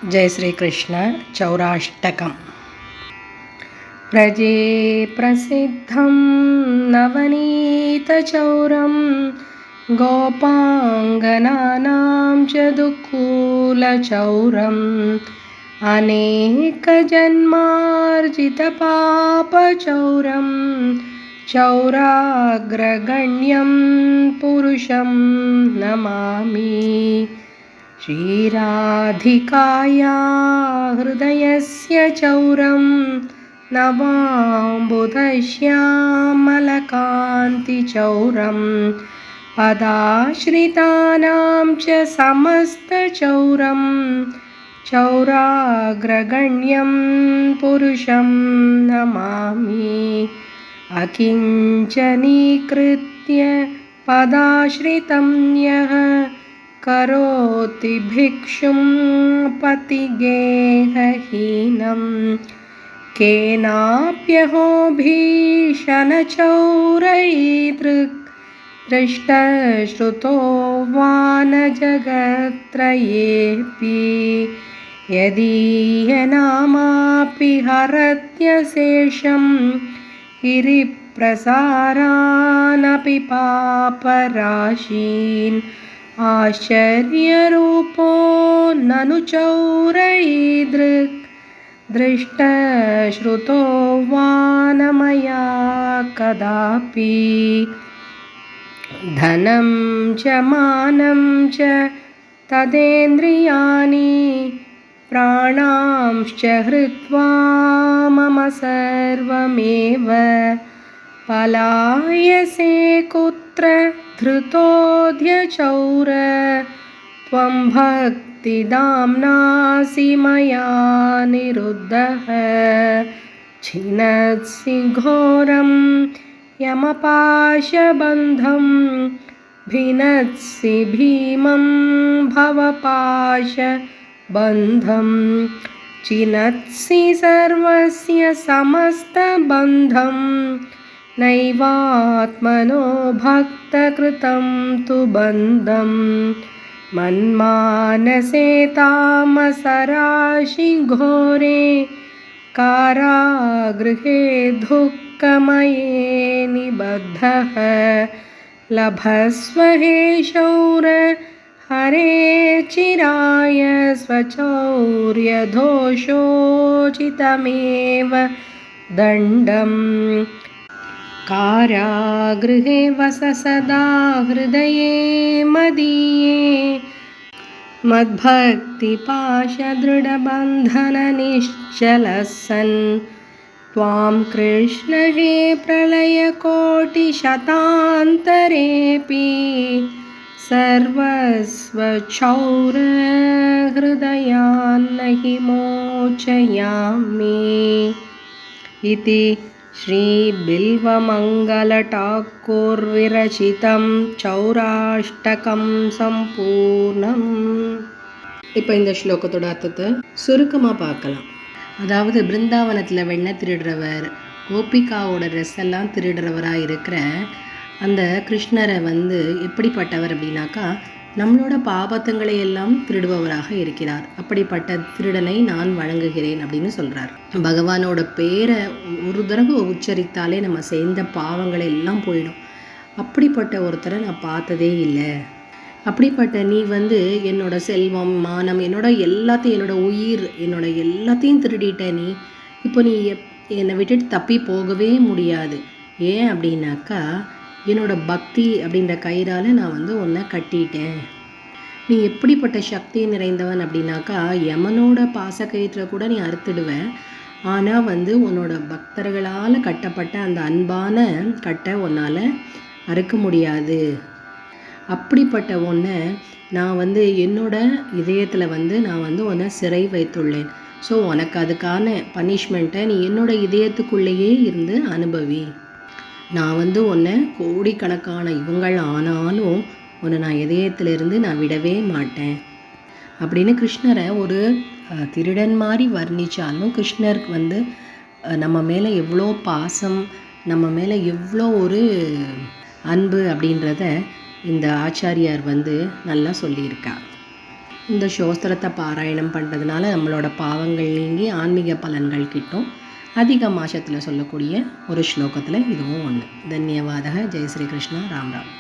जय श्री कृष्ण। चौराष्टकम्। व्रजे प्रसिद्धं नवनीतचौरं गोपाङ्गनानां च दुःखूलचौरम् अनेकजन्मार्जितपापचौरं चौराग्रगण्यं पुरुषं नमामि। श्रीराधिकाया हृदयस्य चौरं नवाम्बुधश्यामलकान्तिचौरं पदाश्रितानां च समस्तचौरं चौराग्रगण्यं पुरुषं नमामि। अकिञ्चनीकृत्य पदाश्रितं यः करोति भिक्षुं पतिगेहहीनं केनाप्यहो भीषणचौरैर्दृक् दृष्टश्रुतो वा न जगत्त्रयेऽपि यदीयनामापि हरत्यशेषं गिरिप्रसारानपि पापराशीन् आश्चर्यरूपो ननु चौरैर्दृक् दृष्टश्रुतो वा न मया कदापि। धनं च मानं च तदेन्द्रियाणि प्राणांश्च हृत्वा मम सर्वमेव पलायसे कुत्र धृतोऽध्यचौर त्वं भक्तिदाम्नासि मया निरुद्धः छिनत्सि घोरं यमपाशबन्धं भिनत्सि भीमं भवपाशबन्धं छिनत्सि सर्वस्य समस्तबन्धं नैवात्मनो भक्तकृतं तु बन्धं मन्मानसे तामसराशिघोरे कारागृहे दुःखमये निबद्धः लभस्व हे शौर हरे चिराय स्वचौर्यदोषोचितमेव दण्डम् कारागृहे वस सदा हृदये मदीये मद्भक्तिपाशदृढबन्धननिश्चलः सन् त्वां कृष्ण हे प्रलयकोटिशतान्तरेऽपि सर्वस्वचौरहृदयान्न हि मोचयामि इति ஸ்ரீபில்வமங்கலடாக்கூர்விரச்சிதம் சௌராஷ்டகம் சம்பூர்ணம். இப்போ இந்த ஸ்லோகத்தோட அர்த்தத்தை சுருக்கமாக பார்க்கலாம். அதாவது பிருந்தாவனத்தில் வெண்ணெய் திருடுறவர், கோபிகாவோட ட்ரெஸ் எல்லாம் திருடுறவராக இருக்கிற அந்த கிருஷ்ணரை எப்படிப்பட்டவர் அப்படின்னாக்கா, நம்மளோட பாபத்தங்களை எல்லாம் திருடுபவராக இருக்கிறார். அப்படிப்பட்ட திருடனை நான் வணங்குகிறேன் அப்படின்னு சொல்கிறார். பகவானோட பேரை ஒரு தடவை உச்சரித்தாலே நம்ம செய்த பாவங்களை எல்லாம் போயிடும். அப்படிப்பட்ட ஒருத்தரை நான் பார்த்ததே இல்லை. அப்படிப்பட்ட நீ என்னோட செல்வம், மானம், என்னோட எல்லாத்தையும், என்னோட உயிர், என்னோட எல்லாத்தையும் திருடிட்ட நீ. இப்போ நீ என்னை விட்டுட்டு தப்பி போகவே முடியாது. ஏன் அப்படின்னாக்கா, என்னோட பக்தி அப்படின்ற கயிறால் நான் உன்னை கட்டிட்டேன். நீ எப்படிப்பட்ட சக்தி நிறைந்தவன் அப்படின்னாக்கா, யமனோட பாசக்கயிற்றை கூட நீ அறுத்துடுவ. ஆனால் உன்னோட பக்தர்களால் கட்டப்பட்ட அந்த அன்பான கட்டை உன்னால் அறுக்க முடியாது. அப்படிப்பட்ட உன்னை நான் என்னோட இதயத்தில் நான் உன்னை சிறை வைத்துள்ளேன். ஸோ உனக்கு அதுக்கான பனிஷ்மெண்ட்டை நீ என்னோட இதயத்துக்குள்ளேயே இருந்து அனுபவி. நான் உன்னை கோடிக்கணக்கான யுகங்கள் ஆனாலும் உன்னை நான் இதயத்திலிருந்து நான் விடவே மாட்டேன் அப்படின்னு கிருஷ்ணரை ஒரு திருடன் மாதிரி வர்ணித்தாலும், கிருஷ்ணருக்கு நம்ம மேலே எவ்வளோ பாசம், நம்ம மேலே எவ்வளோ ஒரு அன்பு அப்படின்றத இந்த ஆச்சாரியார் நல்லா சொல்லியிருக்கார். இந்த ஸ்தோத்திரத்தை பாராயணம் பண்ணுறதுனால நம்மளோட பாவங்கள் நீங்கி ஆன்மீக பலன்கள் கிட்டும். அதிக மாசத்தில் சொல்லக்கூடிய ஒரு ஸ்லோகத்தில் இதுவும் ஒன்று. தன்யவாதக. ஜெய் ஸ்ரீ கிருஷ்ணா. ராம் ராம்.